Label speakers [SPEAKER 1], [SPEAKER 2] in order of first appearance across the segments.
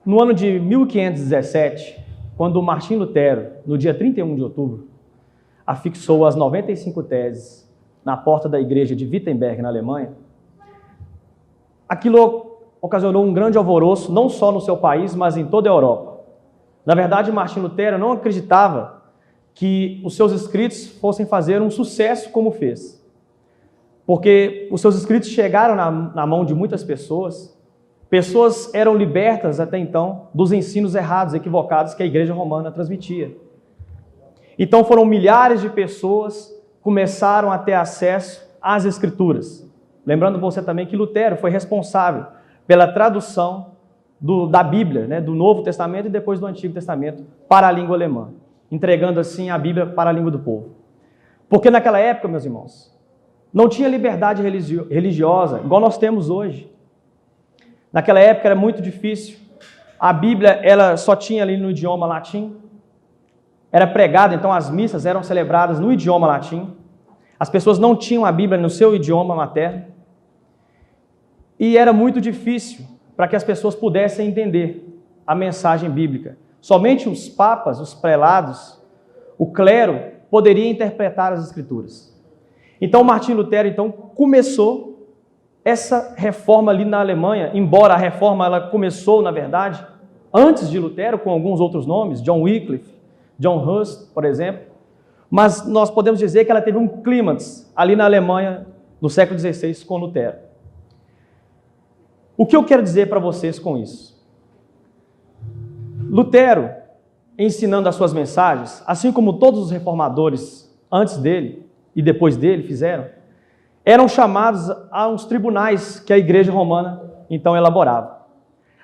[SPEAKER 1] No ano de 1517, quando Martim Lutero, no dia 31 de outubro, afixou as 95 teses na porta da igreja de Wittenberg, na Alemanha, aquilo ocasionou um grande alvoroço, não só no seu país, mas em toda a Europa. Na verdade, Martim Lutero não acreditava que os seus escritos fossem fazer um sucesso como fez. Porque os seus escritos chegaram na mão de muitas pessoas. Pessoas eram libertas até então dos ensinos errados, equivocados que a Igreja Romana transmitia. Então foram milhares de pessoas que começaram a ter acesso às Escrituras. Lembrando você também que Lutero foi responsável pela tradução da Bíblia, né, do Novo Testamento e depois do Antigo Testamento para a língua alemã, entregando assim a Bíblia para a língua do povo. Porque naquela época, meus irmãos, não tinha liberdade religiosa igual nós temos hoje. Naquela época era muito difícil. A Bíblia ela só tinha ali no idioma latim. Era pregada, então as missas eram celebradas no idioma latim. As pessoas não tinham a Bíblia no seu idioma materno. E era muito difícil para que as pessoas pudessem entender a mensagem bíblica. Somente os papas, os prelados, o clero poderia interpretar as Escrituras. Então Martim Lutero começou essa reforma ali na Alemanha, embora a reforma ela começou, na verdade, antes de Lutero, com alguns outros nomes, John Wycliffe, John Hus, por exemplo, mas nós podemos dizer que ela teve um clímax ali na Alemanha no século XVI com Lutero. O que eu quero dizer para vocês com isso? Lutero, ensinando as suas mensagens, assim como todos os reformadores antes dele e depois dele fizeram, eram chamados a uns tribunais que a Igreja Romana então elaborava.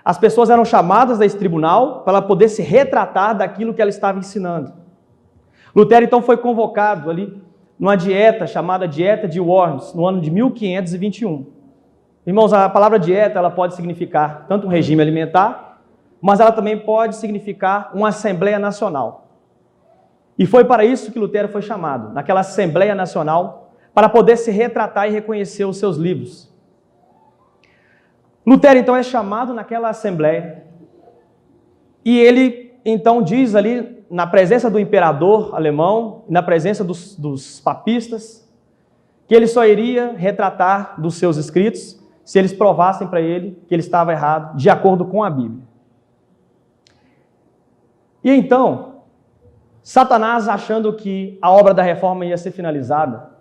[SPEAKER 1] As pessoas eram chamadas a esse tribunal para ela poder se retratar daquilo que ela estava ensinando. Lutero então foi convocado ali numa dieta chamada Dieta de Worms, no ano de 1521. Irmãos, a palavra dieta ela pode significar tanto um regime alimentar, mas ela também pode significar uma Assembleia Nacional. E foi para isso que Lutero foi chamado, naquela Assembleia Nacional, para poder se retratar e reconhecer os seus livros. Lutero, então, é chamado naquela Assembleia, e ele, então, diz ali, na presença do imperador alemão, na presença dos papistas, que ele só iria retratar dos seus escritos se eles provassem para ele que ele estava errado, de acordo com a Bíblia. E então, Satanás, achando que a obra da reforma ia ser finalizada,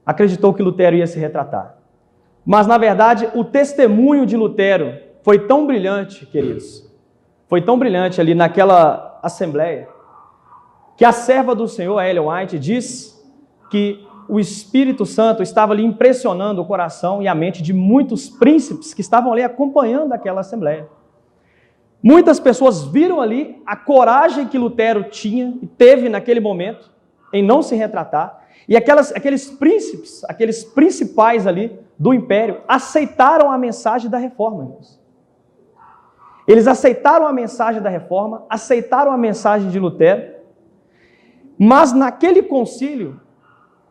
[SPEAKER 1] acreditou que Lutero ia se retratar. Mas, na verdade, o testemunho de Lutero foi tão brilhante, queridos, foi tão brilhante ali naquela assembleia, que a serva do Senhor, a Ellen White, diz que o Espírito Santo estava ali impressionando o coração e a mente de muitos príncipes que estavam ali acompanhando aquela assembleia. Muitas pessoas viram ali a coragem que Lutero tinha e teve naquele momento em não se retratar, e aqueles príncipes, aqueles principais ali do império, aceitaram a mensagem da reforma, irmãos. Eles aceitaram a mensagem da reforma, aceitaram a mensagem de Lutero, mas naquele concílio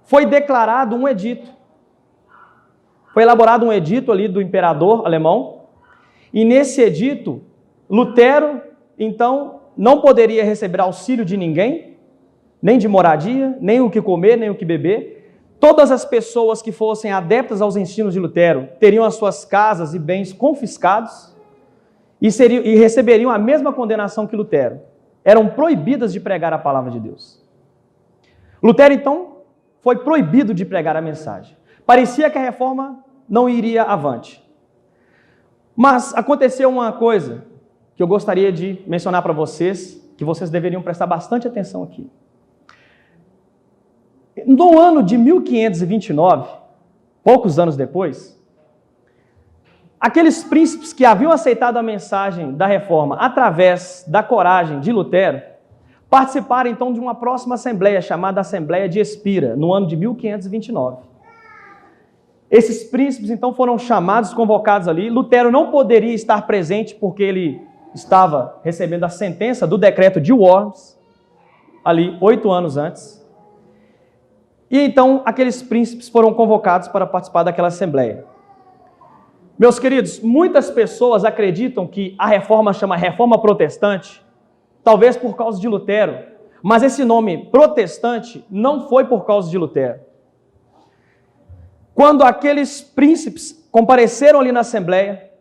[SPEAKER 1] foi declarado um edito. Foi elaborado um edito ali do imperador alemão, e nesse edito, Lutero, então, não poderia receber auxílio de ninguém, nem de moradia, nem o que comer, nem o que beber. Todas as pessoas que fossem adeptas aos ensinos de Lutero teriam as suas casas e bens confiscados e receberiam a mesma condenação que Lutero. Eram proibidas de pregar a palavra de Deus. Lutero, então, foi proibido de pregar a mensagem. Parecia que a reforma não iria avante. Mas aconteceu uma coisa que eu gostaria de mencionar para vocês, que vocês deveriam prestar bastante atenção aqui. No ano de 1529, poucos anos depois, aqueles príncipes que haviam aceitado a mensagem da reforma através da coragem de Lutero, participaram então de uma próxima assembleia, chamada Assembleia de Espira, no ano de 1529. Esses príncipes então foram chamados, convocados ali. Lutero não poderia estar presente porque ele estava recebendo a sentença do decreto de Worms, ali 8 anos antes. E então aqueles príncipes foram convocados para participar daquela assembleia. Meus queridos, muitas pessoas acreditam que a reforma chama reforma protestante, talvez por causa de Lutero, mas esse nome protestante não foi por causa de Lutero. Quando aqueles príncipes compareceram ali na Assembleia,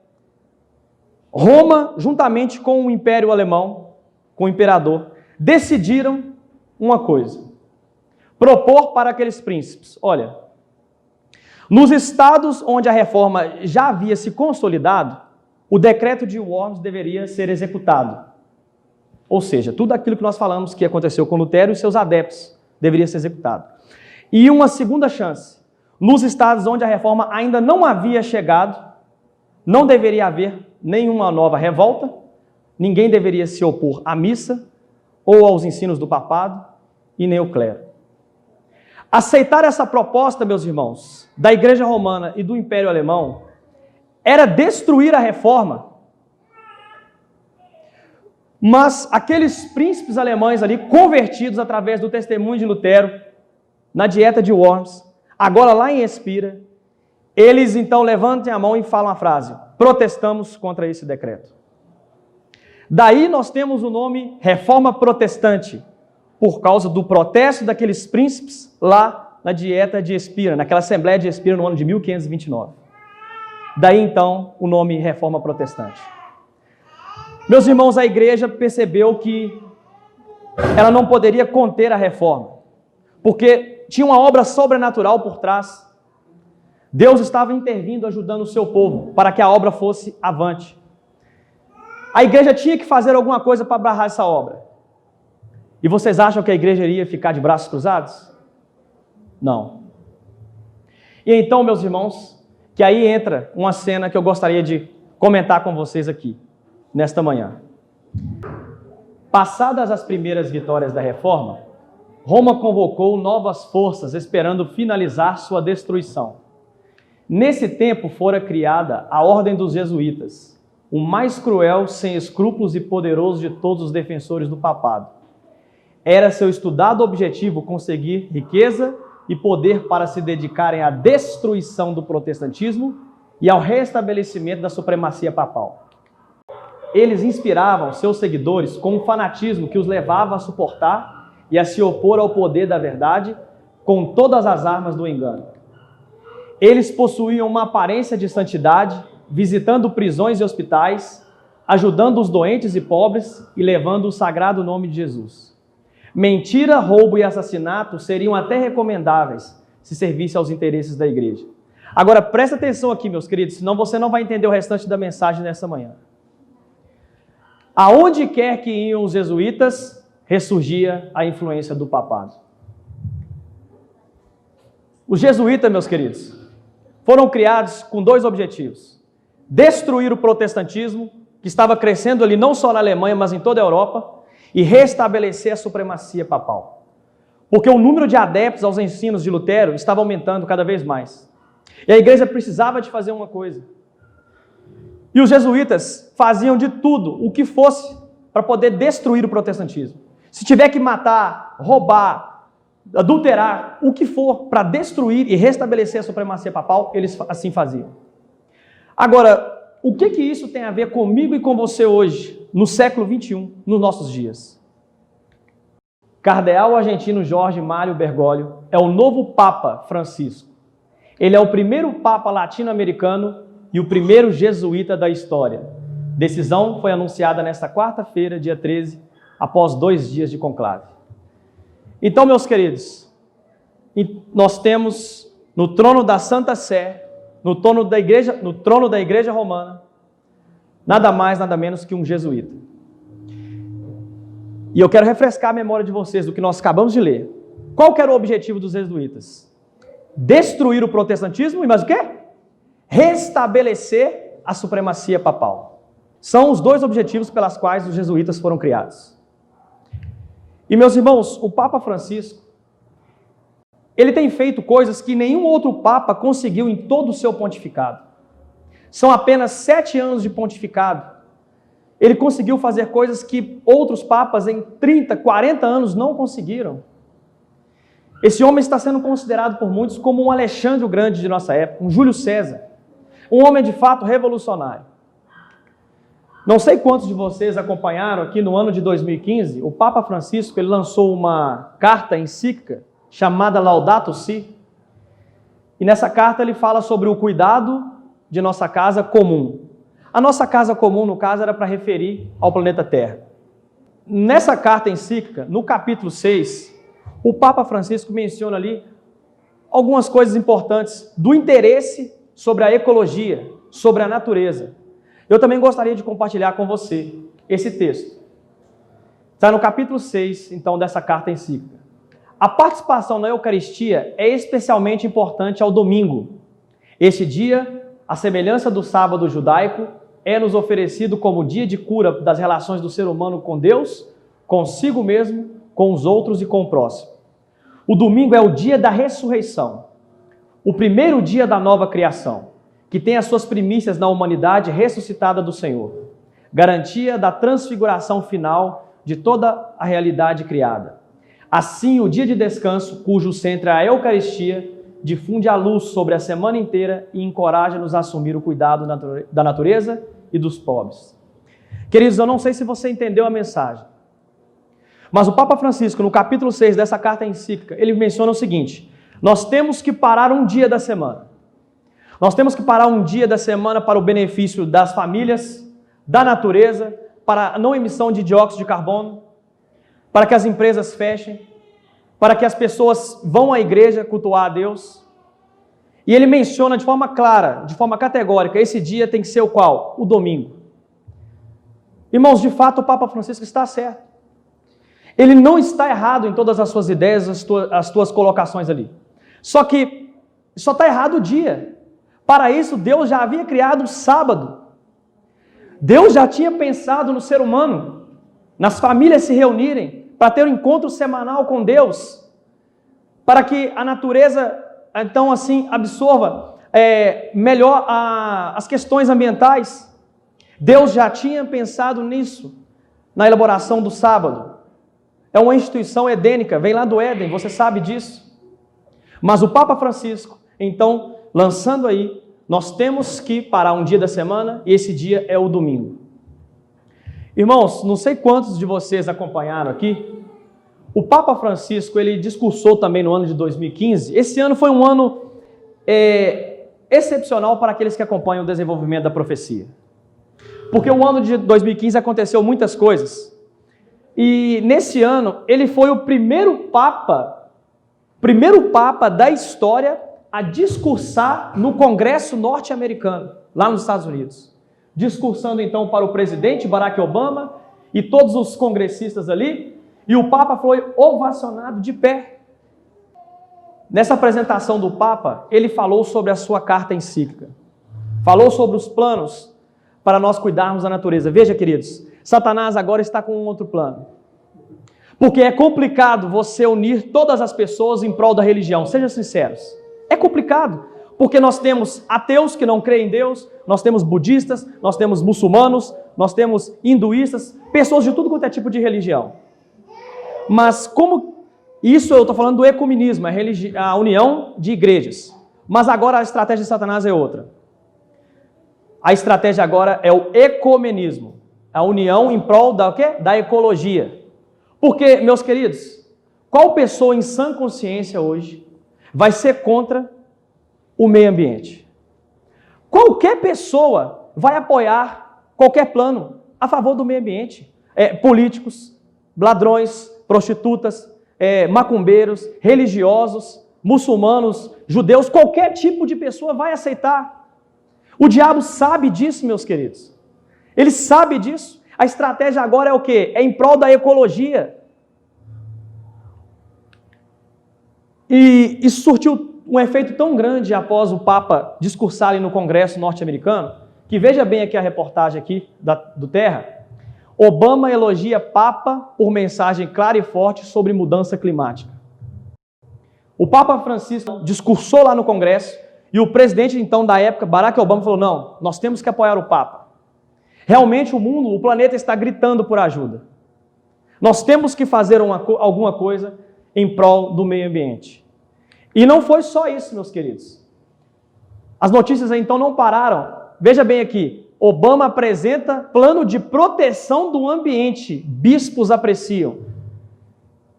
[SPEAKER 1] Roma, juntamente com o Império Alemão, com o imperador, decidiram uma coisa: propor para aqueles príncipes: olha, nos estados onde a reforma já havia se consolidado, o decreto de Worms deveria ser executado. Ou seja, tudo aquilo que nós falamos que aconteceu com Lutero e seus adeptos deveria ser executado. E uma segunda chance: nos estados onde a reforma ainda não havia chegado, não deveria haver nenhuma nova revolta, ninguém deveria se opor à missa ou aos ensinos do papado e nem o clero. Aceitar essa proposta, meus irmãos, da Igreja Romana e do Império Alemão, era destruir a reforma. Mas aqueles príncipes alemães ali, convertidos através do testemunho de Lutero, na dieta de Worms, agora lá em Espira, eles então levantem a mão e falam a frase: protestamos contra esse decreto. Daí nós temos o nome Reforma Protestante, por causa do protesto daqueles príncipes lá na dieta de Espira, naquela Assembleia de Espira no ano de 1529. Daí então o nome Reforma Protestante. Meus irmãos, a igreja percebeu que ela não poderia conter a reforma, porque tinha uma obra sobrenatural por trás. Deus estava intervindo, ajudando o seu povo, para que a obra fosse avante. A igreja tinha que fazer alguma coisa para barrar essa obra. E vocês acham que a igreja iria ficar de braços cruzados? Não. E então, meus irmãos, que aí entra uma cena que eu gostaria de comentar com vocês aqui, nesta manhã. Passadas as primeiras vitórias da reforma, Roma convocou novas forças esperando finalizar sua destruição. Nesse tempo fora criada a Ordem dos Jesuítas, o mais cruel, sem escrúpulos e poderoso de todos os defensores do papado. Era seu estudado objetivo conseguir riqueza e poder para se dedicarem à destruição do protestantismo e ao restabelecimento da supremacia papal. Eles inspiravam seus seguidores com um fanatismo que os levava a suportar e a se opor ao poder da verdade com todas as armas do engano. Eles possuíam uma aparência de santidade, visitando prisões e hospitais, ajudando os doentes e pobres e levando o sagrado nome de Jesus. Mentira, roubo e assassinato seriam até recomendáveis se servisse aos interesses da igreja. Agora, presta atenção aqui, meus queridos, senão você não vai entender o restante da mensagem nessa manhã. Aonde quer que iam os jesuítas, ressurgia a influência do papado. Os jesuítas, meus queridos, foram criados com dois objetivos: destruir o protestantismo, que estava crescendo ali não só na Alemanha, mas em toda a Europa, e restabelecer a supremacia papal. Porque o número de adeptos aos ensinos de Lutero estava aumentando cada vez mais. E a igreja precisava de fazer uma coisa. E os jesuítas faziam de tudo o que fosse para poder destruir o protestantismo. Se tiver que matar, roubar, adulterar, o que for para destruir e restabelecer a supremacia papal, eles assim faziam. Agora, o que isso tem a ver comigo e com você hoje, no século XXI, nos nossos dias? Cardeal argentino Jorge Mário Bergoglio é o novo Papa Francisco. Ele é o primeiro Papa latino-americano e o primeiro jesuíta da história. Decisão foi anunciada nesta quarta-feira, dia 13, após 2 dias de conclave. Então, meus queridos, nós temos no trono da Santa Sé, no trono da Igreja Romana, nada mais, nada menos que um jesuíta. E eu quero refrescar a memória de vocês do que nós acabamos de ler. Qual que era o objetivo dos jesuítas? Destruir o protestantismo e mais o quê? Restabelecer a supremacia papal. São os dois objetivos pelos quais os jesuítas foram criados. E, meus irmãos, o Papa Francisco, ele tem feito coisas que nenhum outro Papa conseguiu em todo o seu pontificado. São apenas 7 anos de pontificado. Ele conseguiu fazer coisas que outros papas em 30, 40 anos não conseguiram. Esse homem está sendo considerado por muitos como um Alexandre o Grande de nossa época, um Júlio César. Um homem de fato revolucionário. Não sei quantos de vocês acompanharam aqui no ano de 2015, o Papa Francisco ele lançou uma carta encíclica chamada Laudato Si. E nessa carta ele fala sobre o cuidado de nossa casa comum. A nossa casa comum, no caso, era para referir ao planeta Terra. Nessa carta encíclica, no capítulo 6, o Papa Francisco menciona ali algumas coisas importantes do interesse sobre a ecologia, sobre a natureza. Eu também gostaria de compartilhar com você esse texto. Está no capítulo 6, então, dessa carta encíclica. A participação na Eucaristia é especialmente importante ao domingo. Este dia, à semelhança do sábado judaico, é nos oferecido como dia de cura das relações do ser humano com Deus, consigo mesmo, com os outros e com o próximo. O domingo é o dia da ressurreição, o primeiro dia da nova criação, que tem as suas primícias na humanidade ressuscitada do Senhor, garantia da transfiguração final de toda a realidade criada. Assim, o dia de descanso, cujo centro é a Eucaristia, difunde a luz sobre a semana inteira e encoraja-nos a assumir o cuidado da natureza e dos pobres. Queridos, eu não sei se você entendeu a mensagem, mas o Papa Francisco, no capítulo 6 dessa carta encíclica, ele menciona o seguinte: nós temos que parar um dia da semana. Nós temos que parar um dia da semana para o benefício das famílias, da natureza, para a não emissão de dióxido de carbono, para que as empresas fechem, para que as pessoas vão à igreja cultuar a Deus. E ele menciona de forma clara, de forma categórica, esse dia tem que ser o qual? O domingo. Irmãos, de fato o Papa Francisco está certo. Ele não está errado em todas as suas ideias, as tuas colocações ali. Só que só está errado o dia. Para isso, Deus já havia criado o sábado. Deus já tinha pensado no ser humano, nas famílias se reunirem, para ter um encontro semanal com Deus, para que a natureza, então, assim, absorva melhor as questões ambientais. Deus já tinha pensado nisso, na elaboração do sábado. É uma instituição edênica, vem lá do Éden, você sabe disso. Mas o Papa Francisco, então, lançando aí, nós temos que parar um dia da semana, e esse dia é o domingo. Irmãos, não sei quantos de vocês acompanharam aqui, o Papa Francisco, ele discursou também no ano de 2015, esse ano foi um ano excepcional para aqueles que acompanham o desenvolvimento da profecia. Porque o ano de 2015 aconteceu muitas coisas, e nesse ano ele foi o primeiro Papa da história a discursar no Congresso norte-americano, lá nos Estados Unidos. Discursando então para o presidente Barack Obama e todos os congressistas ali, e o Papa foi ovacionado de pé. Nessa apresentação do Papa, ele falou sobre a sua carta encíclica, falou sobre os planos para nós cuidarmos da natureza. Veja, queridos, Satanás agora está com um outro plano. Porque é complicado você unir todas as pessoas em prol da religião, sejam sinceros. É complicado, porque nós temos ateus que não creem em Deus, nós temos budistas, nós temos muçulmanos, nós temos hinduístas, pessoas de tudo quanto é tipo de religião. Mas como isso eu estou falando do ecumenismo, a união de igrejas. Mas agora a estratégia de Satanás é outra. A estratégia agora é o ecumenismo, a união em prol da, o quê? Da ecologia. Porque, meus queridos, qual pessoa em sã consciência hoje vai ser contra o meio ambiente? Qualquer pessoa vai apoiar qualquer plano a favor do meio ambiente. Políticos, ladrões, prostitutas, macumbeiros, religiosos, muçulmanos, judeus, qualquer tipo de pessoa vai aceitar. O diabo sabe disso, meus queridos. Ele sabe disso. A estratégia agora é o quê? É em prol da ecologia. E isso surtiu um efeito tão grande após o Papa discursar ali no Congresso norte-americano, que veja bem aqui a reportagem aqui do Terra. Obama elogia Papa por mensagem clara e forte sobre mudança climática. O Papa Francisco discursou lá no Congresso e o presidente então da época, Barack Obama, falou: não, nós temos que apoiar o Papa. Realmente o mundo, o planeta está gritando por ajuda. Nós temos que fazer alguma coisa em prol do meio ambiente. E não foi só isso, meus queridos. As notícias aí, então não pararam. Veja bem aqui, Obama apresenta plano de proteção do ambiente. Bispos apreciam.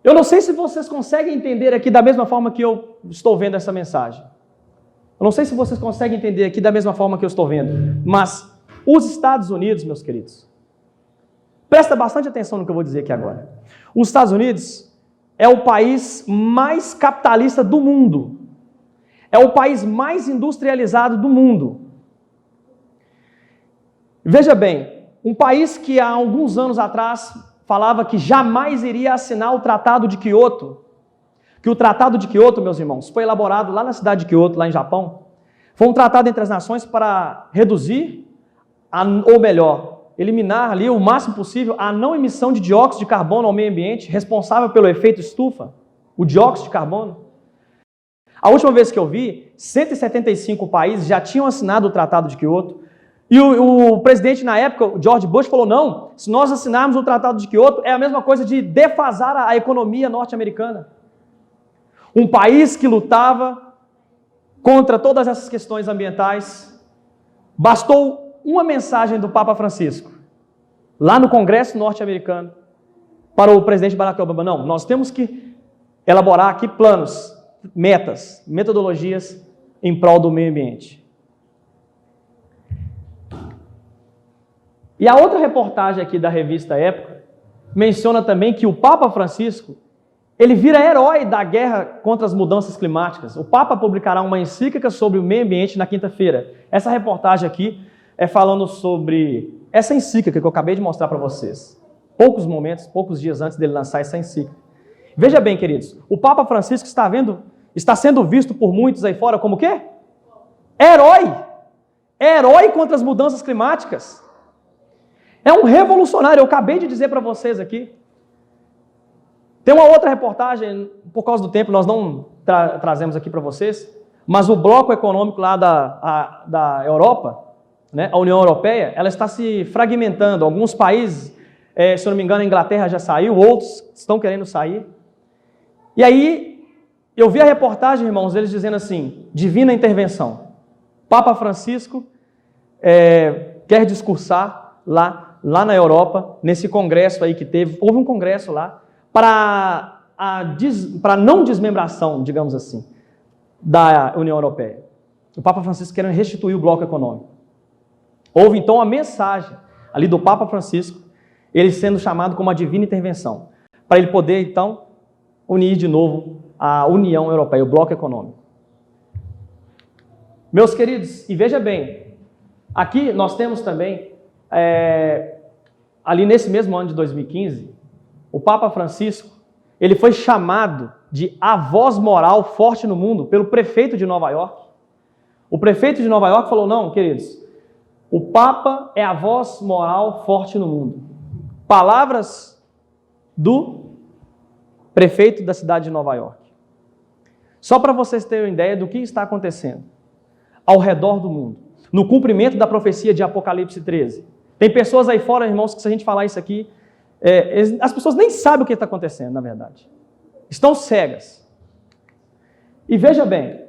[SPEAKER 1] Eu não sei se vocês conseguem entender aqui da mesma forma que eu estou vendo essa mensagem. Eu não sei se vocês conseguem entender aqui da mesma forma que eu estou vendo. Mas os Estados Unidos, meus queridos, presta bastante atenção no que eu vou dizer aqui agora. Os Estados Unidos é o país mais capitalista do mundo. É o país mais industrializado do mundo. Veja bem, um país que há alguns anos atrás falava que jamais iria assinar o Tratado de Kyoto, que o Tratado de Kyoto, meus irmãos, foi elaborado lá na cidade de Kyoto, lá em Japão. Foi um tratado entre as nações para reduzir, ou melhor, eliminar ali o máximo possível a não emissão de dióxido de carbono ao meio ambiente, responsável pelo efeito estufa, o dióxido de carbono. A última vez que eu vi, 175 países já tinham assinado o Tratado de Kyoto, e o presidente na época, George Bush, falou, não, se nós assinarmos o Tratado de Kyoto, é a mesma coisa de defasar a economia norte-americana. Um país que lutava contra todas essas questões ambientais, bastou uma mensagem do Papa Francisco, lá no Congresso norte-americano, para o presidente Barack Obama, não, nós temos que elaborar aqui planos, metas, metodologias em prol do meio ambiente. E a outra reportagem aqui da revista Época menciona também que o Papa Francisco, ele vira herói da guerra contra as mudanças climáticas. O Papa publicará uma encíclica sobre o meio ambiente na quinta-feira. Essa reportagem aqui é falando sobre essa encíclica que eu acabei de mostrar para vocês. Poucos dias antes dele lançar essa encíclica. Veja bem, queridos, o Papa Francisco está sendo visto por muitos aí fora como o quê? Herói! Herói contra as mudanças climáticas. É um revolucionário, eu acabei de dizer para vocês aqui. Tem uma outra reportagem, por causa do tempo nós não trazemos aqui para vocês, mas o bloco econômico lá da Europa, né, a União Europeia, ela está se fragmentando. Alguns países, se eu não me engano, a Inglaterra já saiu, outros estão querendo sair. E aí, eu vi a reportagem, irmãos, eles dizendo assim, divina intervenção. Papa Francisco quer discursar lá na Europa, nesse congresso aí que teve, houve um congresso lá, para não desmembração, digamos assim, da União Europeia. O Papa Francisco querendo restituir o bloco econômico. Houve então a mensagem ali do Papa Francisco, ele sendo chamado como a divina intervenção, para ele poder então unir de novo a União Europeia, o bloco econômico. Meus queridos, e veja bem, aqui nós temos também, ali nesse mesmo ano de 2015, o Papa Francisco, ele foi chamado de a voz moral forte no mundo pelo prefeito de Nova York. O prefeito de Nova York falou, não, queridos, o Papa é a voz moral forte no mundo. Palavras do prefeito da cidade de Nova York. Só para vocês terem uma ideia do que está acontecendo ao redor do mundo, no cumprimento da profecia de Apocalipse 13. Tem pessoas aí fora, irmãos, que se a gente falar isso aqui, as pessoas nem sabem o que está acontecendo, na verdade. Estão cegas. E veja bem,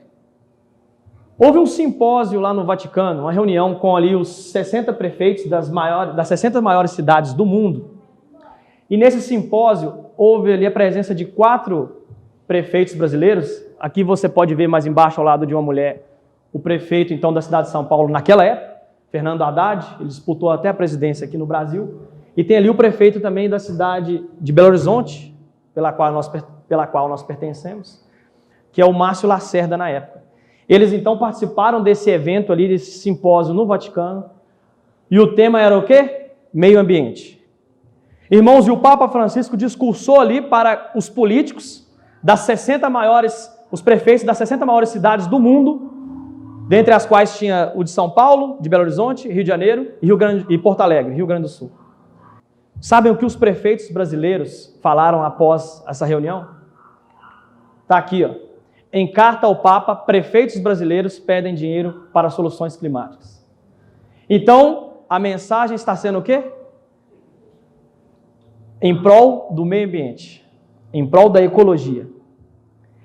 [SPEAKER 1] houve um simpósio lá no Vaticano, uma reunião com ali os 60 prefeitos das 60 maiores cidades do mundo. E nesse simpósio, houve ali a presença de 4 prefeitos brasileiros. Aqui você pode ver mais embaixo, ao lado de uma mulher, o prefeito, então, da cidade de São Paulo, naquela época, Fernando Haddad, ele disputou até a presidência aqui no Brasil. E tem ali o prefeito também da cidade de Belo Horizonte, pela qual nós pertencemos, que é o Márcio Lacerda na época. Eles então participaram desse evento ali, desse simpósio no Vaticano, e o tema era o quê? Meio ambiente. Irmãos, e o Papa Francisco discursou ali para os políticos os prefeitos das 60 maiores cidades do mundo, dentre as quais tinha o de São Paulo, de Belo Horizonte, Rio de Janeiro e Porto Alegre, Rio Grande do Sul. Sabem o que os prefeitos brasileiros falaram após essa reunião? Está aqui, ó. Em carta ao Papa, prefeitos brasileiros pedem dinheiro para soluções climáticas. Então, a mensagem está sendo o quê? Em prol do meio ambiente, em prol da ecologia.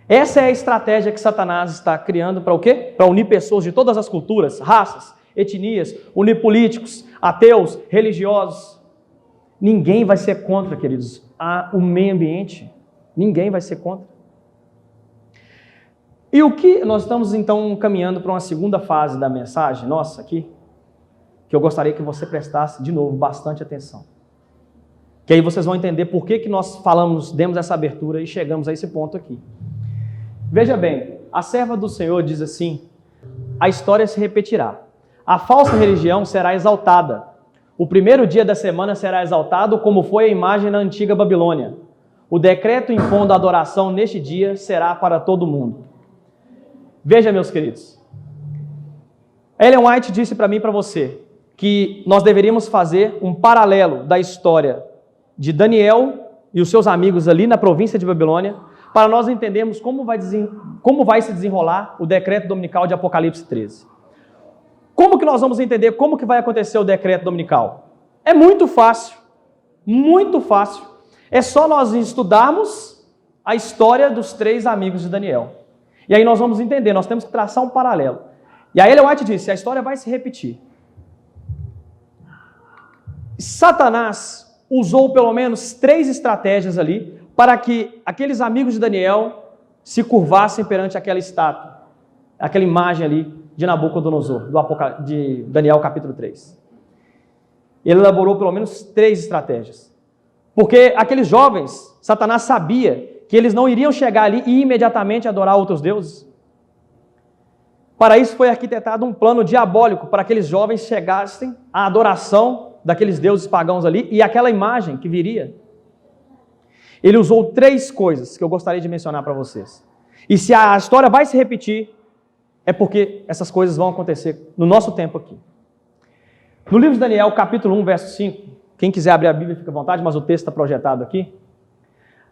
[SPEAKER 1] Essa é a estratégia que Satanás está criando para o quê? Para unir pessoas de todas as culturas, raças, etnias, unir políticos, ateus, religiosos. Ninguém vai ser contra, queridos, o meio ambiente. Ninguém vai ser contra. E o que nós estamos então caminhando para uma segunda fase da mensagem nossa aqui, que eu gostaria que você prestasse de novo bastante atenção. Que aí vocês vão entender por que nós falamos, demos essa abertura e chegamos a esse ponto aqui. Veja bem, a serva do Senhor diz assim: a história se repetirá. A falsa religião será exaltada. O primeiro dia da semana será exaltado, como foi a imagem na antiga Babilônia. O decreto impondo a adoração neste dia será para todo mundo. Veja, meus queridos, Ellen White disse para mim e para você que nós deveríamos fazer um paralelo da história de Daniel e os seus amigos ali na província de Babilônia, para nós entendermos como vai se desenrolar o decreto dominical de Apocalipse 13. Como que nós vamos entender como que vai acontecer o decreto dominical? É muito fácil, muito fácil. É só nós estudarmos a história dos 3 amigos de Daniel. E aí nós vamos entender, nós temos que traçar um paralelo. E aí Ellen White disse, a história vai se repetir. Satanás usou pelo menos 3 estratégias ali para que aqueles amigos de Daniel se curvassem perante aquela estátua, aquela imagem ali de Nabucodonosor, de Daniel capítulo 3. Ele elaborou pelo menos 3 estratégias. Porque aqueles jovens, Satanás sabia que eles não iriam chegar ali e imediatamente adorar outros deuses. Para isso foi arquitetado um plano diabólico para que aqueles jovens chegassem à adoração daqueles deuses pagãos ali e aquela imagem que viria. Ele usou 3 coisas que eu gostaria de mencionar para vocês. E se a história vai se repetir, é porque essas coisas vão acontecer no nosso tempo aqui. No livro de Daniel, capítulo 1, verso 5, quem quiser abrir a Bíblia fica à vontade, mas o texto está projetado aqui.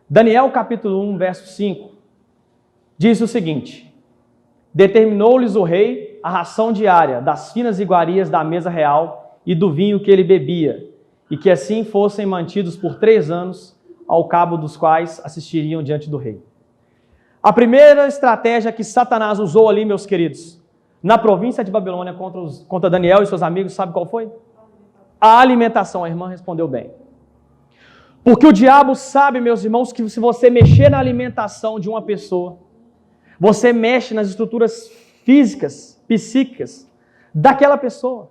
[SPEAKER 1] Daniel, capítulo 1, verso 5, diz o seguinte: determinou-lhes o rei a ração diária das finas iguarias da mesa real e do vinho que ele bebia, e que assim fossem mantidos por 3 anos, ao cabo dos quais assistiriam diante do rei. A estratégia que Satanás usou ali, meus queridos, na província de Babilônia contra Daniel e seus amigos, sabe qual foi? A alimentação. A irmã respondeu bem. Porque o diabo sabe, meus irmãos, que se você mexer na alimentação de uma pessoa, você mexe nas estruturas físicas, psíquicas daquela pessoa.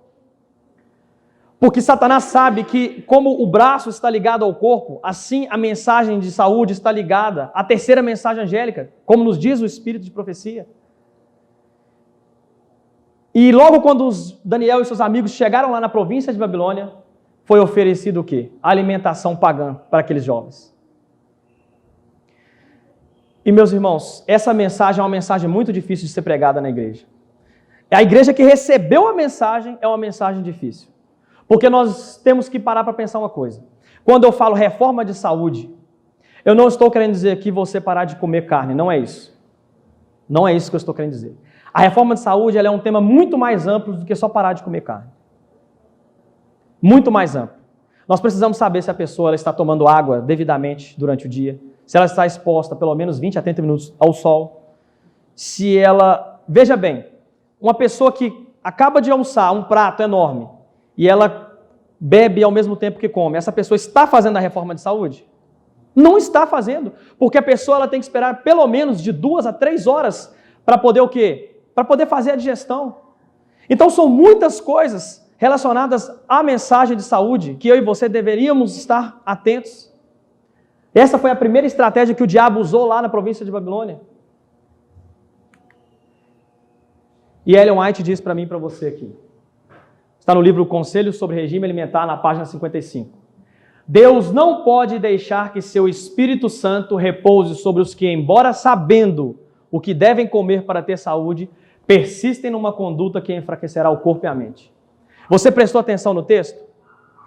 [SPEAKER 1] Porque Satanás sabe que, como o braço está ligado ao corpo, assim a mensagem de saúde está ligada à terceira mensagem angélica, como nos diz o Espírito de profecia. E logo quando Daniel e seus amigos chegaram lá na província de Babilônia, foi oferecido o quê? A alimentação pagã para aqueles jovens. E meus irmãos, essa mensagem é uma mensagem muito difícil de ser pregada na igreja. A igreja que recebeu a mensagem é uma mensagem difícil. Porque nós temos que parar para pensar uma coisa. Quando eu falo reforma de saúde, eu não estou querendo dizer aqui você parar de comer carne, não é isso. Não é isso que eu estou querendo dizer. A reforma de saúde ela é um tema muito mais amplo do que só parar de comer carne. Muito mais amplo. Nós precisamos saber se a pessoa ela está tomando água devidamente durante o dia, se ela está exposta pelo menos 20 a 30 minutos ao sol, se ela... Veja bem, uma pessoa que acaba de almoçar um prato enorme, e ela bebe ao mesmo tempo que come, essa pessoa está fazendo a reforma de saúde? Não está fazendo, porque a pessoa ela tem que esperar pelo menos de 2 a 3 horas para poder o quê? Para poder fazer a digestão. Então são muitas coisas relacionadas à mensagem de saúde que eu e você deveríamos estar atentos. Essa foi a primeira estratégia que o diabo usou lá na província de Babilônia. E Ellen White diz para mim e para você aqui. Está no livro Conselhos sobre Regime Alimentar, na página 55. Deus não pode deixar que seu Espírito Santo repouse sobre os que, embora sabendo o que devem comer para ter saúde, persistem numa conduta que enfraquecerá o corpo e a mente. Você prestou atenção no texto?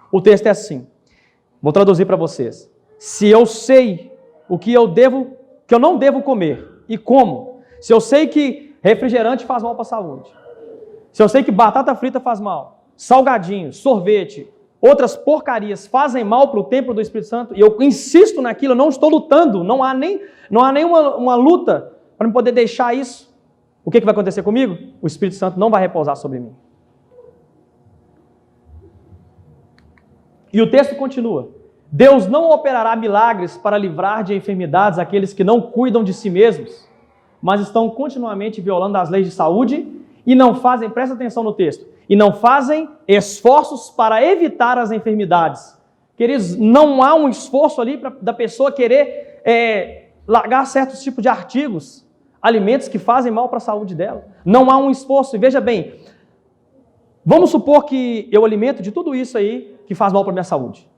[SPEAKER 1] O texto é assim. Vou traduzir para vocês. Se eu sei o que eu não devo comer e como, se eu sei que refrigerante faz mal para a saúde, se eu sei que batata frita faz mal, salgadinho, sorvete, outras porcarias fazem mal para o templo do Espírito Santo, e eu insisto naquilo, eu não estou lutando, não há nenhuma luta para eu poder deixar isso, o que vai acontecer comigo? O Espírito Santo não vai repousar sobre mim. E o texto continua. Deus não operará milagres para livrar de enfermidades aqueles que não cuidam de si mesmos, mas estão continuamente violando as leis de saúde e não fazem, presta atenção no texto, e não fazem esforços para evitar as enfermidades. Queridos, não há um esforço ali da pessoa querer largar certos tipos de artigos, alimentos que fazem mal para a saúde dela. Não há um esforço. E veja bem, vamos supor que eu alimento de tudo isso aí que faz mal para a minha saúde.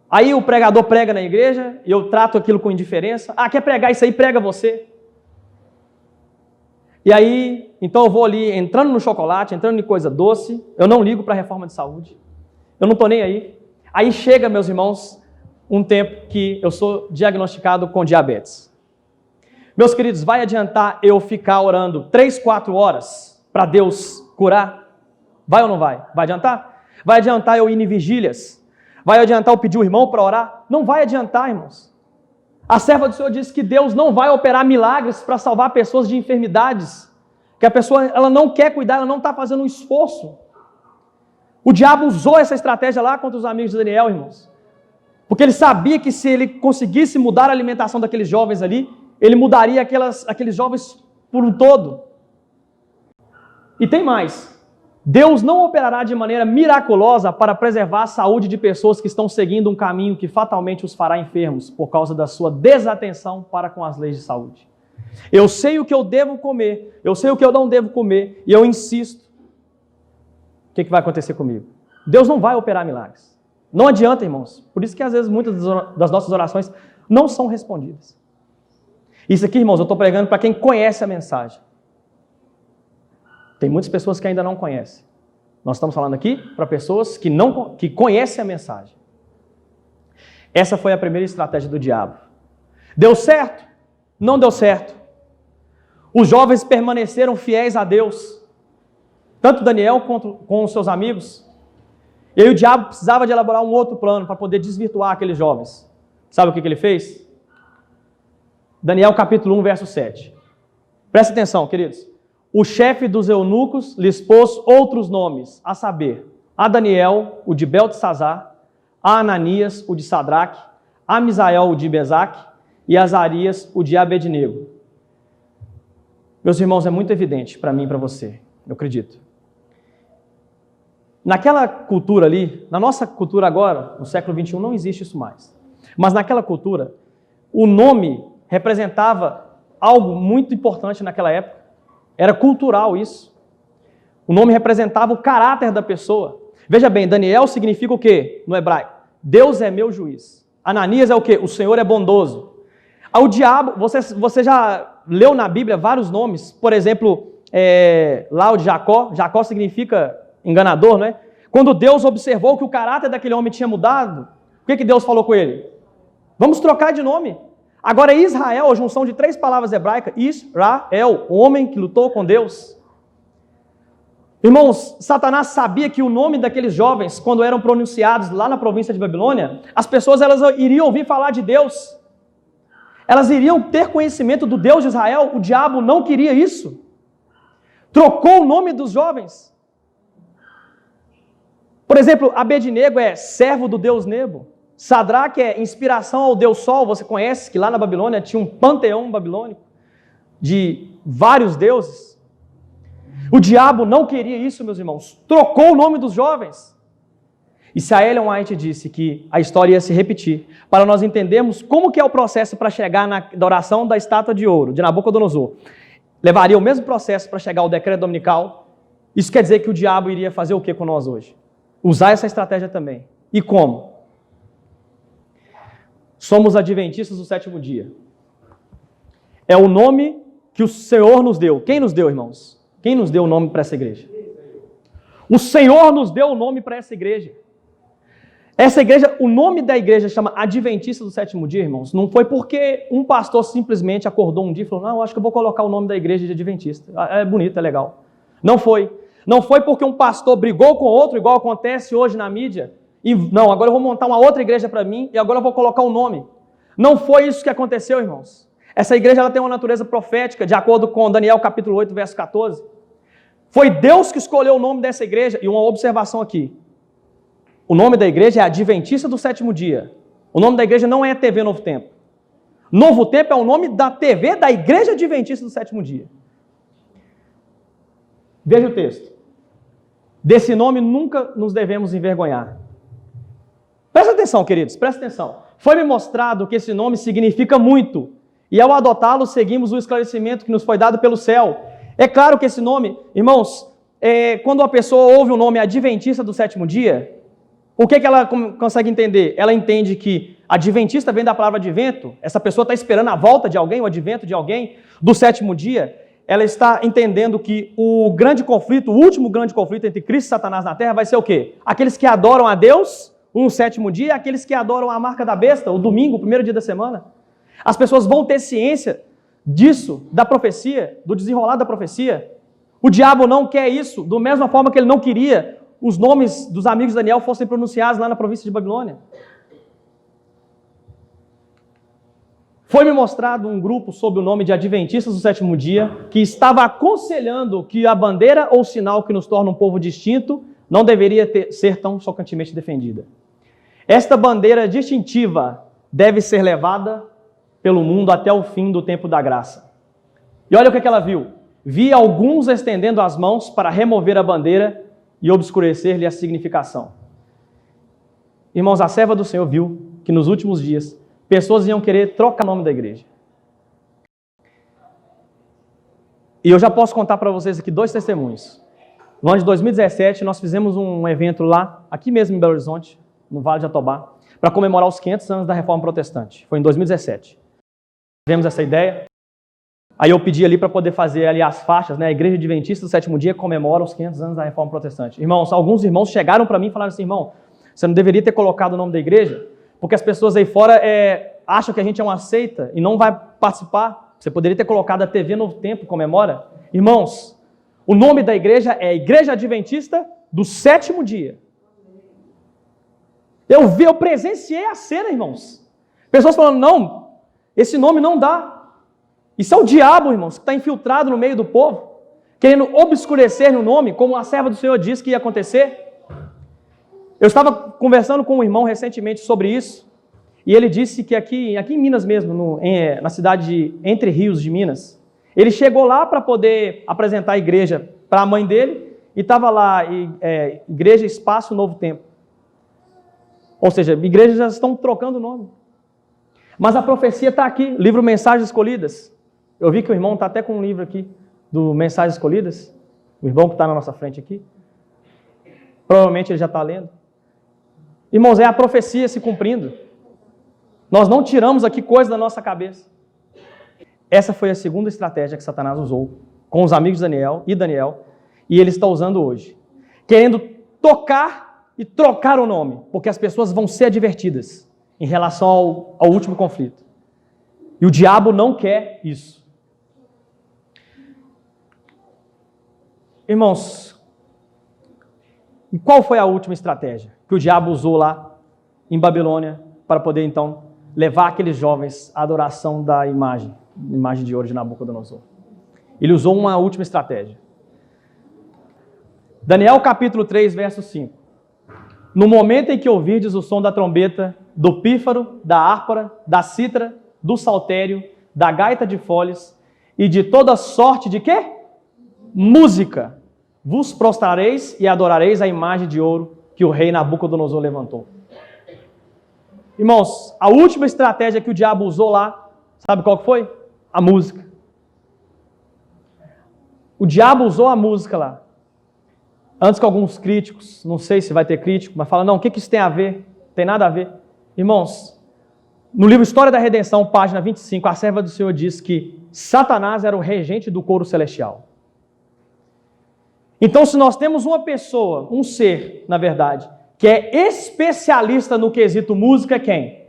[SPEAKER 1] Aí o pregador prega na igreja e eu trato aquilo com indiferença. Ah, quer pregar isso aí? Prega você. E aí, então eu vou ali entrando no chocolate, entrando em coisa doce, eu não ligo para a reforma de saúde. Eu não estou nem aí. Aí chega, meus irmãos, um tempo que eu sou diagnosticado com diabetes. Meus queridos, vai adiantar eu ficar orando 3, 4 horas para Deus curar? Vai ou não vai? Vai adiantar? Vai adiantar eu ir em vigílias? Vai adiantar eu pedir o irmão para orar? Não vai adiantar, irmãos. A serva do Senhor disse que Deus não vai operar milagres para salvar pessoas de enfermidades, que a pessoa ela não quer cuidar, ela não está fazendo um esforço. O diabo usou essa estratégia lá contra os amigos de Daniel, irmãos, porque ele sabia que se ele conseguisse mudar a alimentação daqueles jovens ali, ele mudaria aqueles jovens por um todo. E tem mais. Deus não operará de maneira miraculosa para preservar a saúde de pessoas que estão seguindo um caminho que fatalmente os fará enfermos por causa da sua desatenção para com as leis de saúde. Eu sei o que eu devo comer, eu sei o que eu não devo comer, e eu insisto. O que vai acontecer comigo? Deus não vai operar milagres. Não adianta, irmãos. Por isso que às vezes muitas das nossas orações não são respondidas. Isso aqui, irmãos, eu estou pregando para quem conhece a mensagem. Tem muitas pessoas que ainda não conhecem. Nós estamos falando aqui para pessoas que conhecem a mensagem. Essa foi a primeira estratégia do diabo. Deu certo? Não deu certo. Os jovens permaneceram fiéis a Deus. Tanto Daniel quanto com os seus amigos. E aí o diabo precisava de elaborar um outro plano para poder desvirtuar aqueles jovens. Sabe o que ele fez? Daniel capítulo 1, verso 7. Presta atenção, queridos. O chefe dos eunucos lhes pôs outros nomes, a saber, a Daniel, o de Beltesazar, a Ananias, o de Sadraque, a Misael, o de Mesaque, e a Azarias, o de Abednego. Meus irmãos, é muito evidente para mim e para você, eu acredito. Naquela cultura ali, na nossa cultura agora, no século XXI, não existe isso mais. Mas naquela cultura, o nome representava algo muito importante naquela época. Era cultural isso. O nome representava o caráter da pessoa. Veja bem, Daniel significa o quê no hebraico? Deus é meu juiz. Ananias é o quê? O Senhor é bondoso. O diabo, você já leu na Bíblia vários nomes. Por exemplo, lá o de Jacó. Jacó significa enganador, não é? Quando Deus observou que o caráter daquele homem tinha mudado, o que Deus falou com ele? Vamos trocar de nome. Agora Israel, a junção de 3 palavras hebraicas, Israel, o homem que lutou com Deus. Irmãos, Satanás sabia que o nome daqueles jovens, quando eram pronunciados lá na província de Babilônia, as pessoas elas iriam ouvir falar de Deus. Elas iriam ter conhecimento do Deus de Israel. O diabo não queria isso. Trocou o nome dos jovens. Por exemplo, Abednego é servo do Deus Nebo. Sadraque é inspiração ao Deus Sol. Você conhece que lá na Babilônia tinha um panteão babilônico de vários deuses. O diabo não queria isso, meus irmãos. Trocou o nome dos jovens. E se a Ellen White disse que a história ia se repetir, para nós entendermos como que é o processo para chegar na adoração da estátua de ouro de Nabucodonosor, levaria o mesmo processo para chegar ao decreto dominical. Isso quer dizer que o diabo iria fazer o que com nós hoje? Usar essa estratégia também. E como? Somos adventistas do 7º dia. É o nome que o Senhor nos deu. Quem nos deu, irmãos? Quem nos deu o nome para essa igreja? O Senhor nos deu o nome para essa igreja. Essa igreja, o nome da igreja chama Adventista do 7º dia, irmãos. Não foi porque um pastor simplesmente acordou um dia e falou, não, acho que eu vou colocar o nome da igreja de Adventista. É bonito, é legal. Não foi. Não foi porque um pastor brigou com outro, igual acontece hoje na mídia, e não, agora eu vou montar uma outra igreja para mim e agora eu vou colocar o nome. Não foi isso que aconteceu, irmãos. Essa igreja ela tem uma natureza profética, de acordo com Daniel capítulo 8, verso 14. Foi Deus que escolheu o nome dessa igreja. E uma observação aqui. O nome da igreja é Adventista do Sétimo Dia. O nome da igreja não é TV Novo Tempo. Novo Tempo é o nome da TV da Igreja Adventista do Sétimo Dia. Veja o texto. Desse nome nunca nos devemos envergonhar. Presta atenção, queridos, presta atenção. Foi-me mostrado que esse nome significa muito. E ao adotá-lo, seguimos o esclarecimento que nos foi dado pelo céu. É claro que esse nome, irmãos, quando uma pessoa ouve o nome Adventista do Sétimo Dia, o que ela consegue entender? Ela entende que Adventista vem da palavra advento, essa pessoa está esperando a volta de alguém, o advento de alguém, do sétimo dia. Ela está entendendo que o grande conflito, o último grande conflito entre Cristo e Satanás na terra vai ser o quê? Aqueles que adoram a Deus, um sétimo dia, e aqueles que adoram a marca da besta, o domingo, o primeiro dia da semana. As pessoas vão ter ciência disso, da profecia, do desenrolar da profecia. O diabo não quer isso, da mesma forma que ele não queria os nomes dos amigos de Daniel fossem pronunciados lá na província de Babilônia. Foi-me mostrado um grupo sob o nome de Adventistas do Sétimo Dia, que estava aconselhando que a bandeira ou sinal que nos torna um povo distinto não deveria ser tão chocantemente defendida. Esta bandeira distintiva deve ser levada pelo mundo até o fim do tempo da graça. E olha o que ela viu. Vi alguns estendendo as mãos para remover a bandeira e obscurecer-lhe a significação. Irmãos, a serva do Senhor viu que nos últimos dias pessoas iam querer trocar o nome da igreja. E eu já posso contar para vocês aqui 2 testemunhos. No ano de 2017, nós fizemos um evento lá, aqui mesmo em Belo Horizonte, no Vale de Jatobá, para comemorar os 500 anos da Reforma Protestante. Foi em 2017. Tivemos essa ideia. Aí eu pedi ali para poder fazer ali as faixas, né? A Igreja Adventista do Sétimo Dia comemora os 500 anos da Reforma Protestante. Irmãos, alguns irmãos chegaram para mim e falaram assim, irmão, você não deveria ter colocado o nome da igreja, porque as pessoas aí fora acham que a gente é uma seita e não vai participar. Você poderia ter colocado a TV Novo Tempo, comemora. Irmãos, o nome da igreja é Igreja Adventista do Sétimo Dia. Eu presenciei a cena, irmãos. Pessoas falando, não, esse nome não dá. Isso é o diabo, irmãos, que está infiltrado no meio do povo, querendo obscurecer no nome, como a serva do Senhor disse que ia acontecer. Eu estava conversando com um irmão recentemente sobre isso, e ele disse que aqui em Minas mesmo, na cidade de Entre Rios de Minas, ele chegou lá para poder apresentar a igreja para a mãe dele, e estava lá, Igreja Espaço Novo Tempo. Ou seja, igrejas já estão trocando o nome. Mas a profecia está aqui, livro Mensagens Escolhidas. Eu vi que o irmão está até com um livro aqui, do Mensagens Escolhidas, o irmão que está na nossa frente aqui. Provavelmente ele já está lendo. Irmãos, é a profecia se cumprindo. Nós não tiramos aqui coisa da nossa cabeça. Essa foi a segunda estratégia que Satanás usou com os amigos de Daniel, e ele está usando hoje. Querendo tocar e trocar o nome, porque as pessoas vão ser advertidas em relação ao último conflito. E o diabo não quer isso. Irmãos, e qual foi a última estratégia que o diabo usou lá em Babilônia para poder então levar aqueles jovens à adoração da imagem de ouro de Nabucodonosor? Ele usou uma última estratégia. Daniel capítulo 3, verso 5. No momento em que ouvirdes o som da trombeta, do pífaro, da harpa, da cítara, do saltério, da gaita de foles e de toda sorte de quê? Música. Vos prostrareis e adorareis a imagem de ouro que o rei Nabucodonosor levantou. Irmãos, a última estratégia que o diabo usou lá, sabe qual que foi? A música. O diabo usou a música lá. Antes que alguns críticos, não sei se vai ter crítico, mas falam, não, o que isso tem a ver? Tem nada a ver. Irmãos, no livro História da Redenção, página 25, a serva do Senhor diz que Satanás era o regente do coro celestial. Então, se nós temos uma pessoa, um ser, na verdade, que é especialista no quesito música, quem?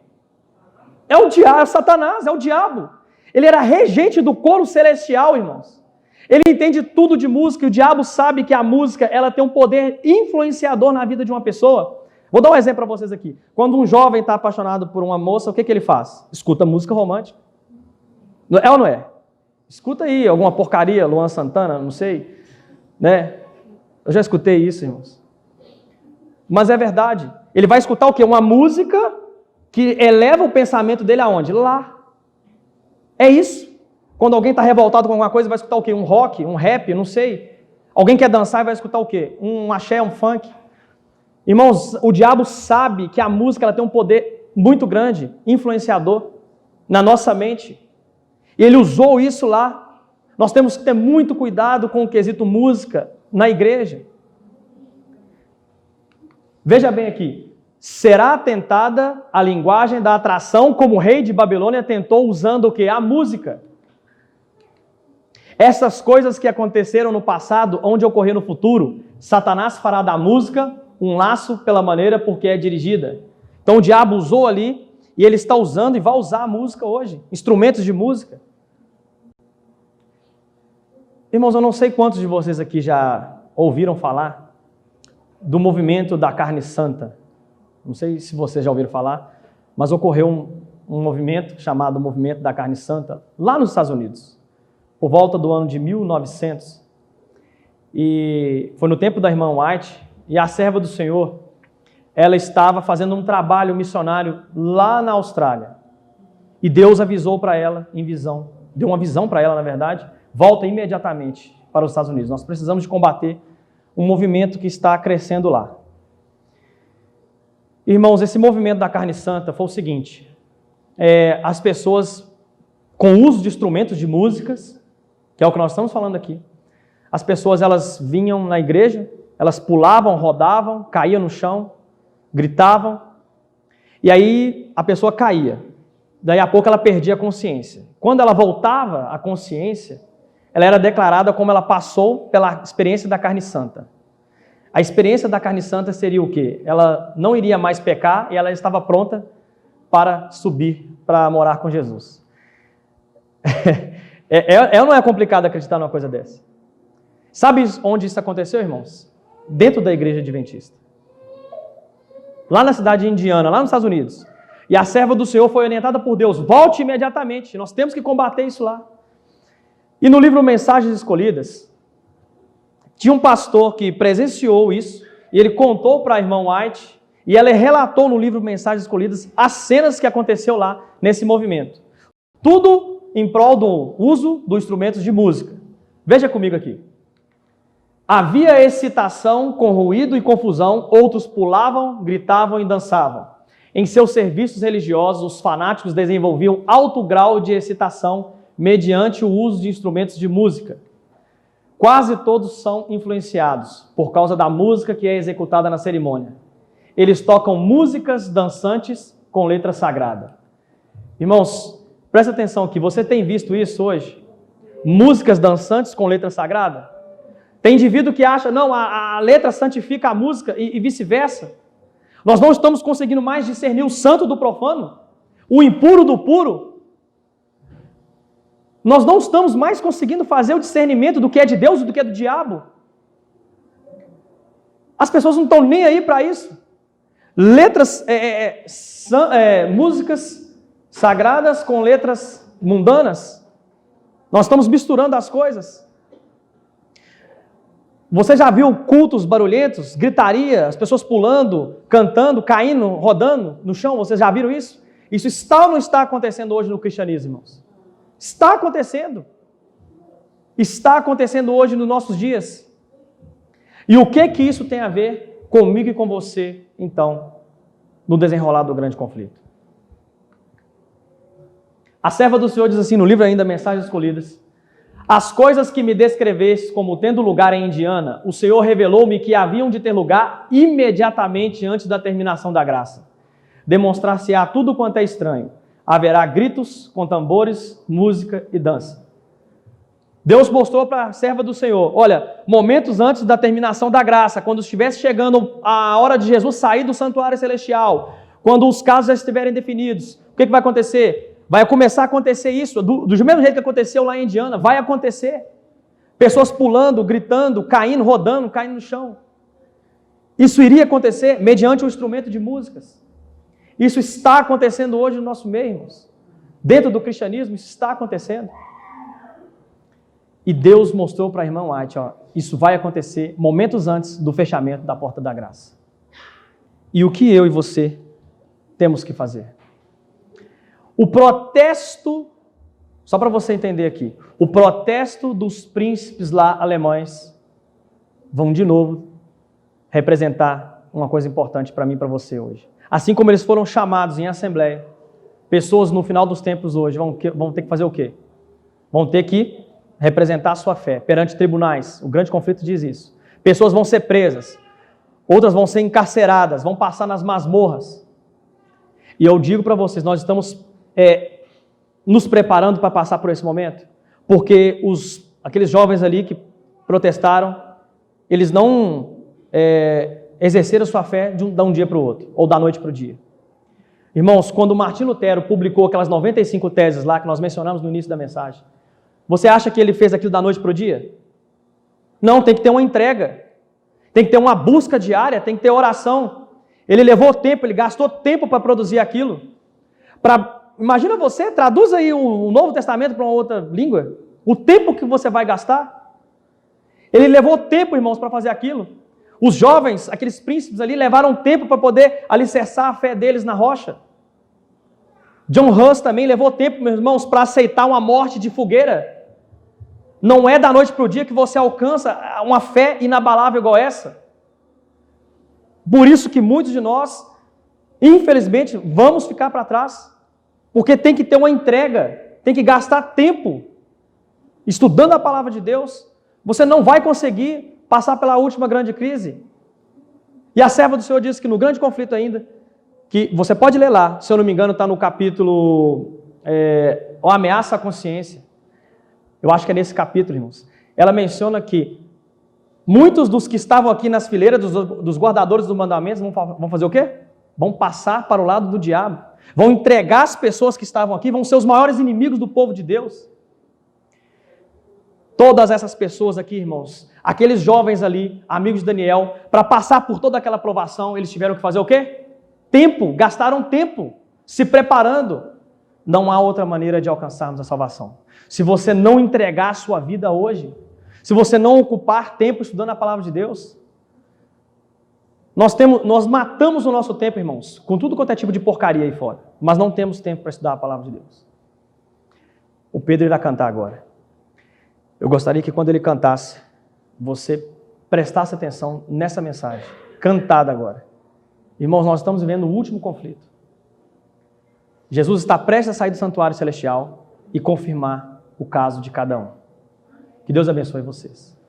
[SPEAKER 1] É o diabo, é Satanás, é o diabo. Ele era regente do coro celestial, irmãos. Ele entende tudo de música, e o diabo sabe que a música ela tem um poder influenciador na vida de uma pessoa. Vou dar um exemplo para vocês aqui. Quando um jovem está apaixonado por uma moça, o que ele faz? Escuta música romântica. É ou não é? Escuta aí alguma porcaria, Luan Santana, não sei, né? Eu já escutei isso, irmãos. Mas é verdade. Ele vai escutar o quê? Uma música que eleva o pensamento dele aonde? Lá. É isso. Quando alguém está revoltado com alguma coisa, vai escutar o quê? Um rock, um rap, não sei. Alguém quer dançar e vai escutar o quê? Um axé, um funk. Irmãos, o diabo sabe que a música ela tem um poder muito grande, influenciador, na nossa mente. E ele usou isso lá. Nós temos que ter muito cuidado com o quesito música na igreja. Veja bem aqui. Será tentada a linguagem da atração como o rei de Babilônia tentou usando o quê? A música. Essas coisas que aconteceram no passado, onde ocorrer no futuro, Satanás fará da música um laço pela maneira porque é dirigida. Então o diabo usou ali e ele está usando e vai usar a música hoje. Instrumentos de música. Irmãos, eu não sei quantos de vocês aqui já ouviram falar do movimento da carne santa. Não sei se vocês já ouviram falar, mas ocorreu um movimento chamado Movimento da Carne Santa lá nos Estados Unidos, por volta do ano de 1900. E foi no tempo da irmã White, e a serva do Senhor, ela estava fazendo um trabalho missionário lá na Austrália. E Deus avisou para ela em visão, deu uma visão para ela, na verdade, volta imediatamente para os Estados Unidos. Nós precisamos de combater um movimento que está crescendo lá. Irmãos, esse movimento da carne santa foi o seguinte, as pessoas com uso de instrumentos de músicas, que é o que nós estamos falando aqui, as pessoas elas vinham na igreja, elas pulavam, rodavam, caíam no chão, gritavam, e aí a pessoa caía. Daí a pouco ela perdia a consciência. Quando ela voltava à consciência, ela era declarada como ela passou pela experiência da carne santa. A experiência da carne santa seria o quê? Ela não iria mais pecar e ela estava pronta para subir, para morar com Jesus. Ou não é complicado acreditar numa coisa dessa? Sabe onde isso aconteceu, irmãos? Dentro da igreja adventista. Lá na cidade de Indiana, lá nos Estados Unidos. E a serva do Senhor foi orientada por Deus. Volte imediatamente. Nós temos que combater isso lá. E no livro Mensagens Escolhidas, tinha um pastor que presenciou isso, e ele contou para a irmã White, e ela relatou no livro Mensagens Escolhidas as cenas que aconteceu lá nesse movimento. Tudo em prol do uso dos instrumentos de música. Veja comigo aqui. Havia excitação com ruído e confusão, outros pulavam, gritavam e dançavam. Em seus serviços religiosos, os fanáticos desenvolviam alto grau de excitação mediante o uso de instrumentos de música. Quase todos são influenciados por causa da música que é executada na cerimônia. Eles tocam músicas dançantes com letra sagrada. Irmãos, presta atenção aqui, você tem visto isso hoje? Músicas dançantes com letra sagrada? Tem indivíduo que acha, não, a letra santifica a música e vice-versa. Nós não estamos conseguindo mais discernir o santo do profano, o impuro do puro. Nós não estamos mais conseguindo fazer o discernimento do que é de Deus e do que é do diabo. As pessoas não estão nem aí para isso. Letras, músicas sagradas com letras mundanas. Nós estamos misturando as coisas. Você já viu cultos barulhentos, gritaria, as pessoas pulando, cantando, caindo, rodando no chão? Vocês já viram isso? Isso está ou não está acontecendo hoje no cristianismo, irmãos? Está acontecendo. Está acontecendo hoje nos nossos dias. E o que isso tem a ver comigo e com você, então, no desenrolar do grande conflito? A serva do Senhor diz assim, no livro ainda Mensagens Escolhidas, as coisas que me descreveste como tendo lugar em Indiana, o Senhor revelou-me que haviam de ter lugar imediatamente antes da terminação da graça. Demonstrar-se-á tudo quanto é estranho. Haverá gritos com tambores, música e dança. Deus mostrou para a serva do Senhor, olha, momentos antes da terminação da graça, quando estivesse chegando a hora de Jesus sair do santuário celestial, quando os casos já estiverem definidos, o que vai acontecer? Vai começar a acontecer isso, do mesmo jeito que aconteceu lá em Indiana, vai acontecer. Pessoas pulando, gritando, caindo, rodando, caindo no chão. Isso iria acontecer mediante um instrumento de músicas. Isso está acontecendo hoje no nosso meio, irmãos. Dentro do cristianismo, isso está acontecendo. E Deus mostrou para a irmã White, isso vai acontecer momentos antes do fechamento da porta da graça. E o que eu e você temos que fazer? O protesto, só para você entender aqui, o protesto dos príncipes lá alemães vão de novo representar uma coisa importante para mim e para você hoje. Assim como eles foram chamados em assembleia, pessoas no final dos tempos hoje vão ter que fazer o quê? Vão ter que representar a sua fé perante tribunais. O grande conflito diz isso. Pessoas vão ser presas, outras vão ser encarceradas, vão passar nas masmorras. E eu digo para vocês, nós estamos nos preparando para passar por esse momento, porque aqueles jovens ali que protestaram, eles não exerceram sua fé de um dia para o outro, ou da noite para o dia. Irmãos, quando Martim Lutero publicou aquelas 95 teses lá que nós mencionamos no início da mensagem, você acha que ele fez aquilo da noite para o dia? Não, tem que ter uma entrega, tem que ter uma busca diária, tem que ter oração. Ele levou tempo, ele gastou tempo para produzir aquilo. Imagina você, traduz aí o Novo Testamento para uma outra língua, o tempo que você vai gastar. Ele levou tempo, irmãos, para fazer aquilo. Os jovens, aqueles príncipes ali, levaram tempo para poder alicerçar a fé deles na rocha. John Hus também levou tempo, meus irmãos, para aceitar uma morte de fogueira. Não é da noite para o dia que você alcança uma fé inabalável igual essa. Por isso que muitos de nós, infelizmente, vamos ficar para trás. Porque tem que ter uma entrega, tem que gastar tempo estudando a palavra de Deus. Você não vai conseguir passar pela última grande crise. E a serva do Senhor diz que no grande conflito ainda, que você pode ler lá, se eu não me engano, está no capítulo O Ameaça à Consciência. Eu acho que é nesse capítulo, irmãos. Ela menciona que muitos dos que estavam aqui nas fileiras dos guardadores dos mandamentos vão fazer o quê? Vão passar para o lado do diabo. Vão entregar as pessoas que estavam aqui, vão ser os maiores inimigos do povo de Deus. Todas essas pessoas aqui, irmãos, aqueles jovens ali, amigos de Daniel, para passar por toda aquela provação, eles tiveram que fazer o quê? Tempo, gastaram tempo, se preparando. Não há outra maneira de alcançarmos a salvação. Se você não entregar a sua vida hoje, se você não ocupar tempo estudando a palavra de Deus, nós matamos o nosso tempo, irmãos, com tudo quanto é tipo de porcaria aí fora, mas não temos tempo para estudar a palavra de Deus. O Pedro irá cantar agora. Eu gostaria que quando ele cantasse, você prestasse atenção nessa mensagem, cantada agora. Irmãos, nós estamos vivendo o último conflito. Jesus está prestes a sair do santuário celestial e confirmar o caso de cada um. Que Deus abençoe vocês.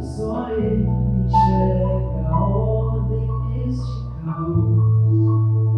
[SPEAKER 2] Só ele enxerga a ordem neste caos.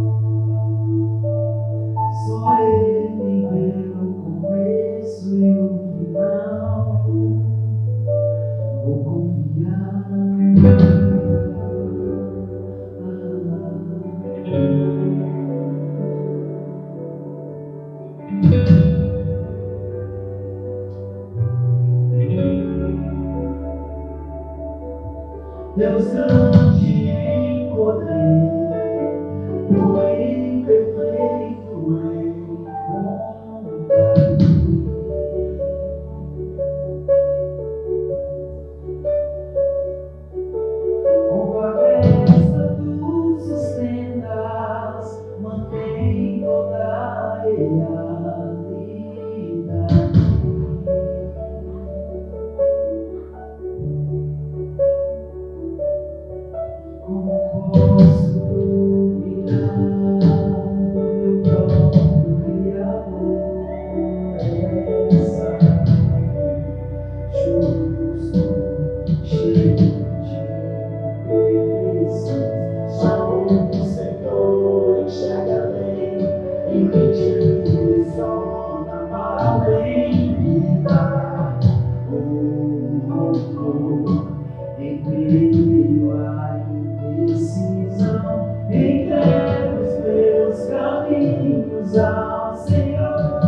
[SPEAKER 2] caminhos ao Senhor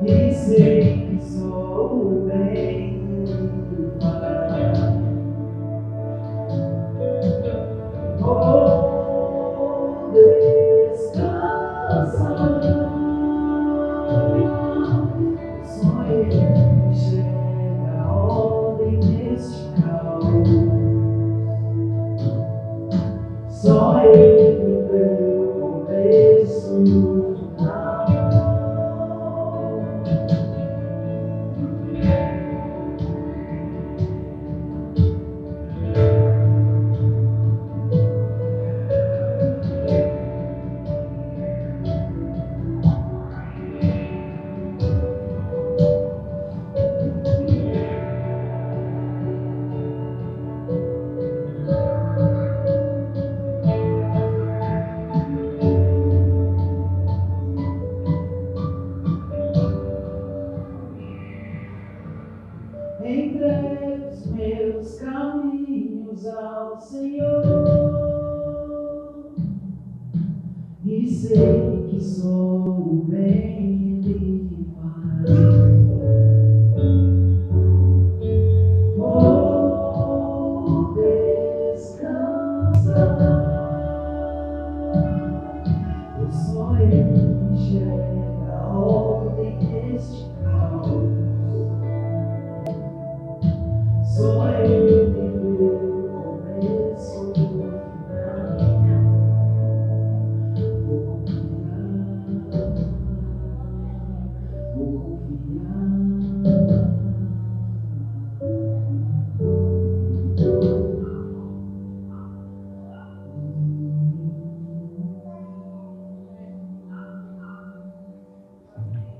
[SPEAKER 2] e sei que sou bem livre. Vou descansar. Só Ele chega a ordem neste caos. Só Ele deu o começo no final. Entregue os meus caminhos ao Senhor e sei que sou bem livrado. Vou descansar.